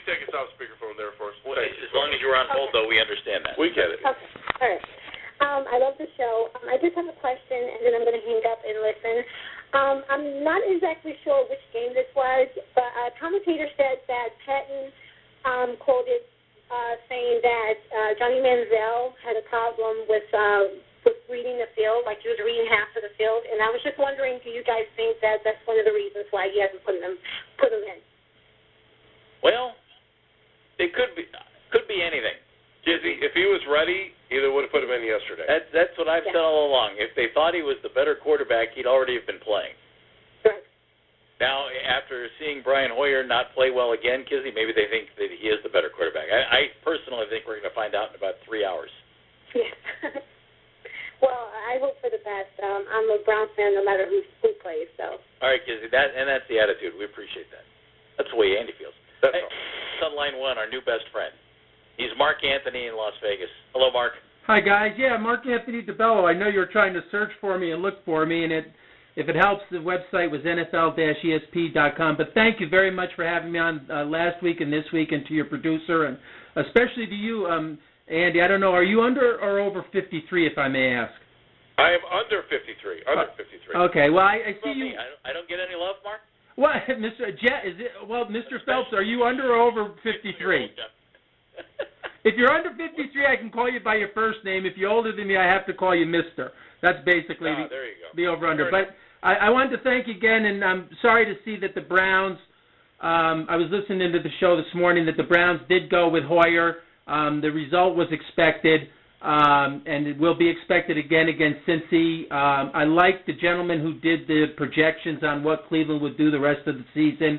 take us off speakerphone there for us? Well, as long as you're on hold, though, we understand that. We get it. Okay, all right. I love the show. I just have a question, and then I'm going to hang up and listen. I'm not exactly sure which game this was, but a commentator said that Patton quoted saying that Johnny Manziel had a problem with reading the field, like he was reading half of the field. And I was just wondering, do you guys think that that's one of the reasons why he hasn't put him in? Well, it could be anything. If he was ready, they would have put him in yesterday. That's what I've said all along. If they thought he was the better quarterback, he'd already have been playing. Right. Now, after seeing Brian Hoyer not play well again, Kizzy, maybe they think that he is the better quarterback. I personally think we're going to find out in about 3 hours. Yeah. Well, I hope for the best. I'm a Browns fan no matter who plays. So. All right, Kizzy, that's the attitude. We appreciate that. That's the way Andy feels. That's hey, all. on line one, our new best friend. He's Mark Anthony in Las Vegas. Hello, Mark. Hi, guys. Yeah, Mark Anthony DeBello. I know you were trying to search for me and look for me, and if it helps, the website was NFL-ESP.com. But thank you very much for having me on last week and this week, and to your producer, and especially to you, Andy. I don't know, are you under or over 53, if I may ask? I am under 53. Under 53. Okay. Well, I see you. I don't get any love, Mark? What, Mr. Jet? Mr. Phelps, are you under or over 53? If you're under 53, I can call you by your first name. If you're older than me, I have to call you Mister. That's basically there you go. the over-under. But I wanted to thank you again, and I'm sorry to see that the Browns, I was listening to the show this morning, that the Browns did go with Hoyer. The result was expected, and it will be expected again against Cincy. I like the gentleman who did the projections on what Cleveland would do the rest of the season.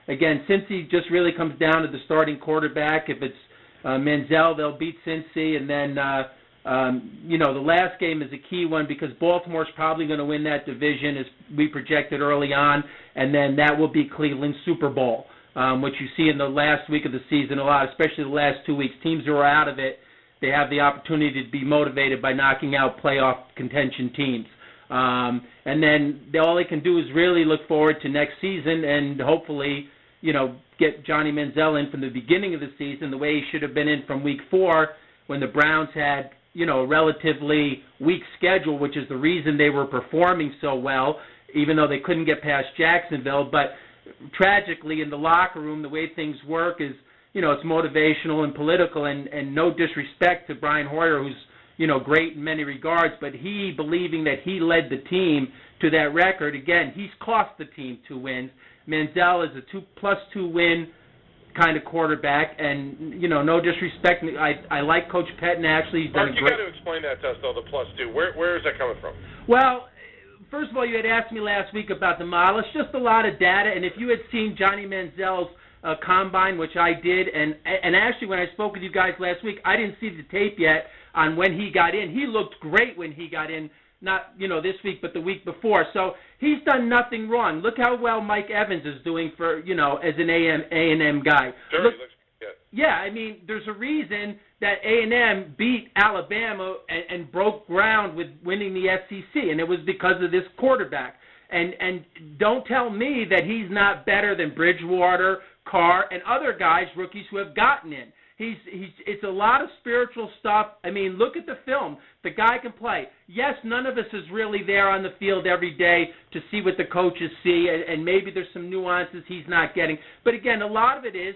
Again, Cincy just really comes down to the starting quarterback. If it's Manziel, they'll beat Cincy. And then, the last game is a key one because Baltimore's probably going to win that division as we projected early on. And then that will be Cleveland's Super Bowl, which you see in the last week of the season a lot, especially the last 2 weeks. Teams who are out of it, they have the opportunity to be motivated by knocking out playoff contention teams. And then all they can do is really look forward to next season and hopefully, get Johnny Manziel in from the beginning of the season the way he should have been in from week 4 when the Browns had, a relatively weak schedule, which is the reason they were performing so well, even though they couldn't get past Jacksonville. But tragically in the locker room, the way things work is, it's motivational and political, and no disrespect to Brian Hoyer, who's great in many regards, but he believing that he led the team to that record. Again, he's cost the team 2 wins. Manziel is a 2+2 win kind of quarterback, and no disrespect. I like Coach Pettin. Actually, he's done Mark, a great. You got to explain that to us though. The +2. Where is that coming from? Well, first of all, you had asked me last week about the model. It's just a lot of data, and if you had seen Johnny Manziel's combine, which I did, and actually when I spoke with you guys last week, I didn't see the tape yet on when he got in. He looked great when he got in, not this week, but the week before. So he's done nothing wrong. Look how well Mike Evans is doing for, as an A&M guy. Sure, Look, he looks good. Yeah, I mean, there's a reason that A&M beat Alabama and broke ground with winning the SEC, and it was because of this quarterback. And don't tell me that he's not better than Bridgewater, Carr, and other guys, rookies who have gotten in. It's a lot of spiritual stuff. I mean, look at the film. The guy can play. Yes, none of us is really there on the field every day to see what the coaches see, and maybe there's some nuances he's not getting. But again, a lot of it is,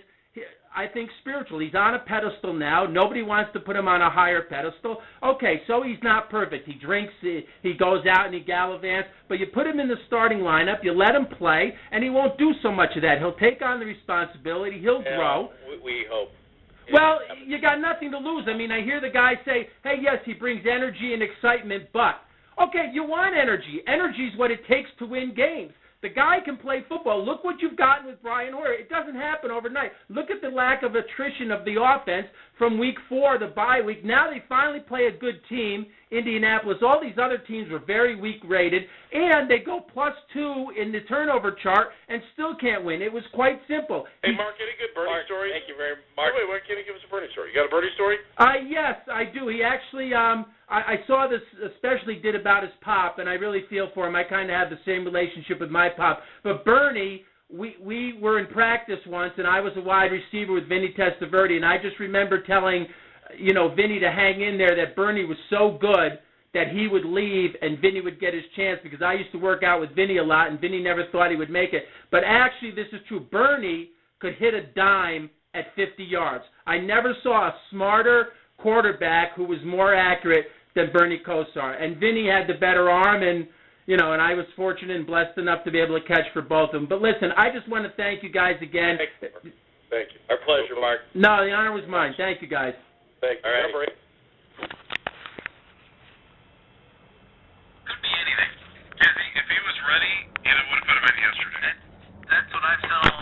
I think, spiritual. He's on a pedestal now. Nobody wants to put him on a higher pedestal. Okay, so he's not perfect. He drinks, he goes out and he gallivants, but you put him in the starting lineup, you let him play, and he won't do so much of that. He'll take on the responsibility. He'll grow. We hope. Well, you got nothing to lose. I mean, I hear the guy say, hey, yes, he brings energy and excitement, but, okay, you want energy. Energy is what it takes to win games. The guy can play football. Look what you've gotten with Brian Hoyer. It doesn't happen overnight. Look at the lack of attrition of the offense from week 4, the bye week. Now they finally play a good team, Indianapolis. All these other teams were very weak rated, and they go +2 in the turnover chart and still can't win. It was quite simple. Hey, Mark, any good Bernie stories? Thank you very much. Wait, can you give us a Bernie story? You got a Bernie story? Yes, I do. He actually, I saw this especially did about his pop, and I really feel for him. I kind of have the same relationship with my pop. But Bernie we were in practice once, and I was a wide receiver with Vinny Testaverde, and I just remember telling, Vinny to hang in there, that Bernie was so good that he would leave and Vinny would get his chance, because I used to work out with Vinny a lot, and Vinny never thought he would make it. But actually, this is true. Bernie could hit a dime at 50 yards. I never saw a smarter quarterback who was more accurate than Bernie Kosar. And Vinny had the better arm, and and I was fortunate and blessed enough to be able to catch for both of them. But listen, I just want to thank you guys again. Thank you. Our pleasure, Mark. No, the honor was mine. Thank you, guys. Thank you. All right. Number 8. Could be anything. If he was ready, would have put him in yesterday. That's what I'm telling